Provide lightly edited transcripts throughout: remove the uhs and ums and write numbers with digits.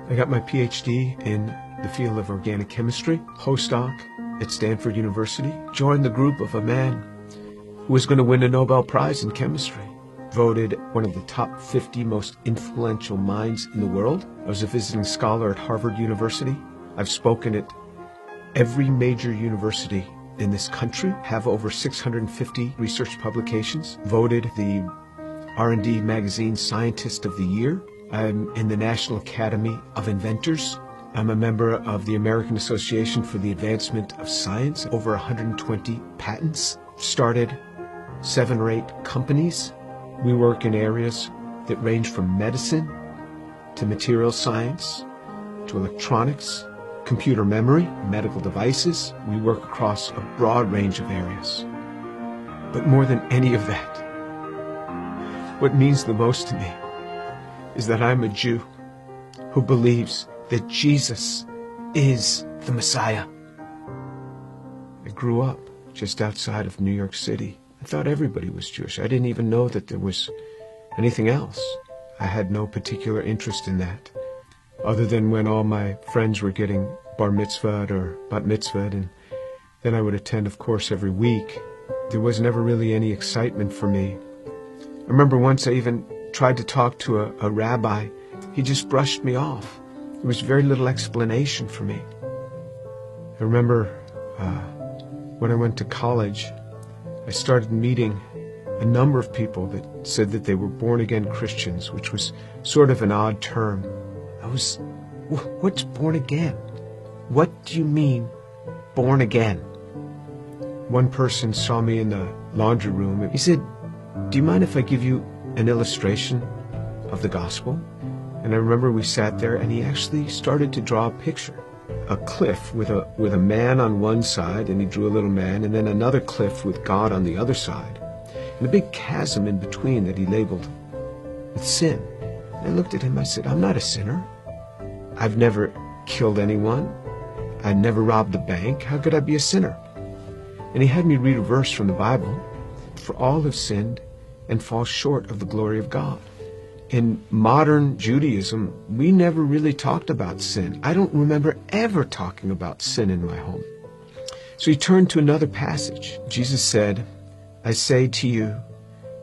I got my PhD in the field of organic chemistry, postdoc at Stanford University, joined the group of a man who was going to win a Nobel Prize in chemistry, voted one of the top 50 most influential minds in the world. I was a visiting scholar at Harvard University. I've spoken at every major university in this country, have over 650 research publications, voted the R&D magazine Scientist of the Year. I'm in the National Academy of Inventors. I'm a member of the American Association for the Advancement of Science, over 120 patents, started 7 or 8 companies. We work in areas that range from medicine to material science to electronics, computer memory, medical devices. We work across a broad range of areas. But more than any of that, what means the most to me is that I'm a Jew who believes that Jesus is the Messiah. I grew up just outside of New York City. I thought everybody was Jewish. I didn't even know that there was anything else. I had no particular interest in that, other than when all my friends were getting bar mitzvahed or bat mitzvahed, and then I would attend, of course, every week. There was never really any excitement for me. I remember once I even tried to talk to a rabbi. He just brushed me off. There was very little explanation for me. I remember when I went to college, I started meeting a number of people that said that they were born-again Christians, which was sort of an odd term. What's born again? What do you mean, born again? One person saw me in the laundry room. He said, "Do you mind if I give you an illustration of the gospel?" And I remember we sat there, and he actually started to draw a picture. A cliff with a man on one side, and he drew a little man, and then another cliff with God on the other side, and a big chasm in between that he labeled with sin. And I looked at him, I said, "I'm not a sinner. I've never killed anyone. I never robbed a bank. How could I be a sinner?" And he had me read a verse from the Bible. "For all have sinned and fall short of the glory of God." In modern Judaism, we never really talked about sin. I don't remember ever talking about sin in my home. So he turned to another passage. Jesus said, "I say to you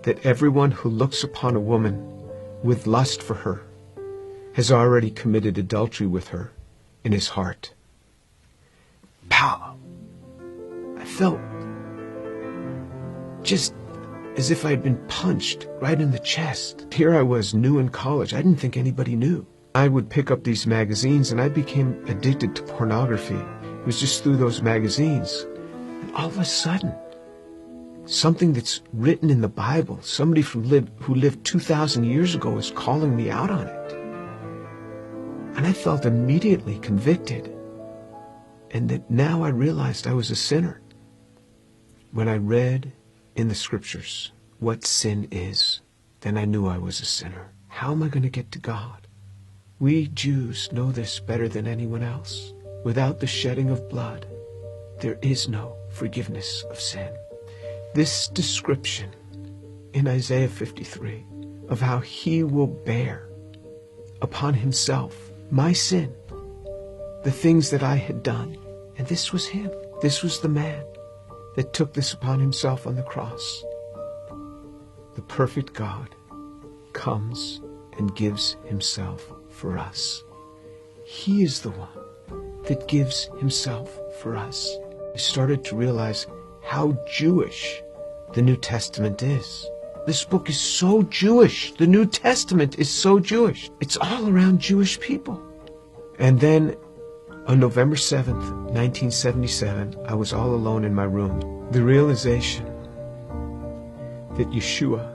that everyone who looks upon a woman with lust for her has already committed adultery with her in his heart." Pow! I felt just as if I had been punched right in the chest. Here I was, new in college. I didn't think anybody knew. I would pick up these magazines, and I became addicted to pornography. It was just through those magazines. And all of a sudden, something that's written in the Bible, somebody who lived 2,000 years ago is calling me out on it. And I felt immediately convicted. And that now I realized I was a sinner. When I read in the scriptures what sin is, then I knew I was a sinner. How am I going to get to God? We Jews know this better than anyone else. Without the shedding of blood, there is no forgiveness of sin. This description in Isaiah 53 of how he will bear upon himself my sin, the things that I had done, and this was him. This was the man that took this upon himself on the cross. The perfect God comes and gives himself for us. He is the one that gives himself for us. I started to realize how Jewish the New Testament is. This book is so Jewish. The New Testament is so Jewish. It's all around Jewish people. And then on November 7th, 1977, I was all alone in my room. The realization that Yeshua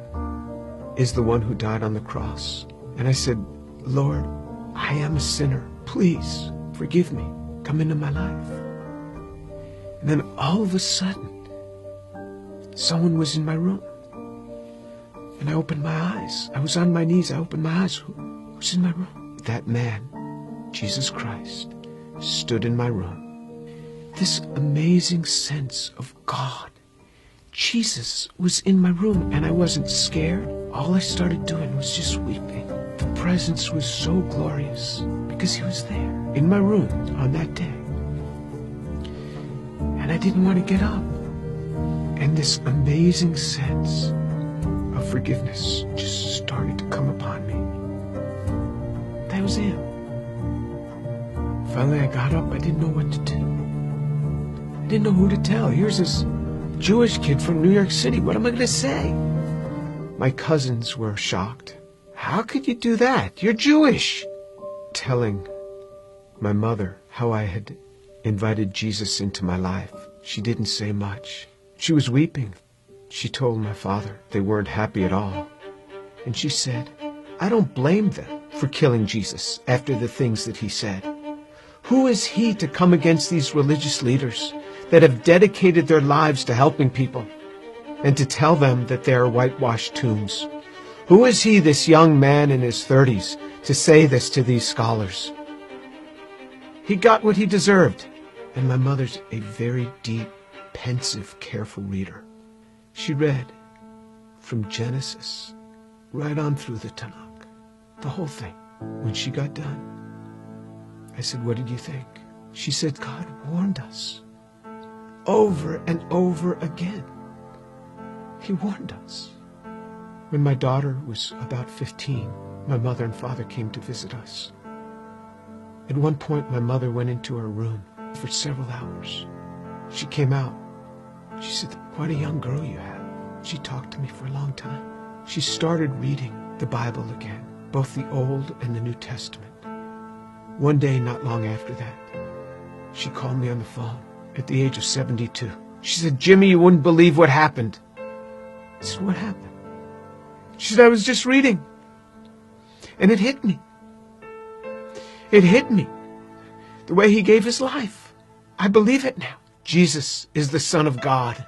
is the one who died on the cross. And I said, "Lord, I am a sinner. Please forgive me. Come into my life." And then all of a sudden, someone was in my room. And I opened my eyes. I was on my knees. I opened my eyes. Who's in my room? That man, Jesus Christ, stood in my room. This amazing sense of God. Jesus was in my room, and I wasn't scared. All I started doing was just weeping. The presence was so glorious because he was there in my room on that day. And I didn't want to get up. And this amazing sense of forgiveness just started to come upon me. That was him. Finally, I got up. I didn't know what to do. I didn't know who to tell. Here's this Jewish kid from New York City. What am I going to say? My cousins were shocked. How could you do that? You're Jewish. Telling my mother how I had invited Jesus into my life. She didn't say much. She was weeping. She told my father they weren't happy at all. And she said, I don't blame them for killing Jesus after the things that he said. Who is he to come against these religious leaders that have dedicated their lives to helping people and to tell them that they are whitewashed tombs? Who is he, this young man in his 30s, to say this to these scholars? He got what he deserved. And my mother's a very deep, pensive, careful reader. She read from Genesis right on through the Tanakh, the whole thing. When she got done, I said, what did you think? She said, God warned us over and over again. He warned us. When my daughter was about 15, my mother and father came to visit us. At one point, my mother went into her room for several hours. She came out. She said, what a young girl you have. She talked to me for a long time. She started reading the Bible again, both the Old and the New Testament. One day, not long after that, she called me on the phone at the age of 72. She said, Jimmy, you wouldn't believe what happened. I said, what happened? She said, I was just reading. And it hit me. It hit me. The way he gave his life. I believe it now. Jesus is the Son of God.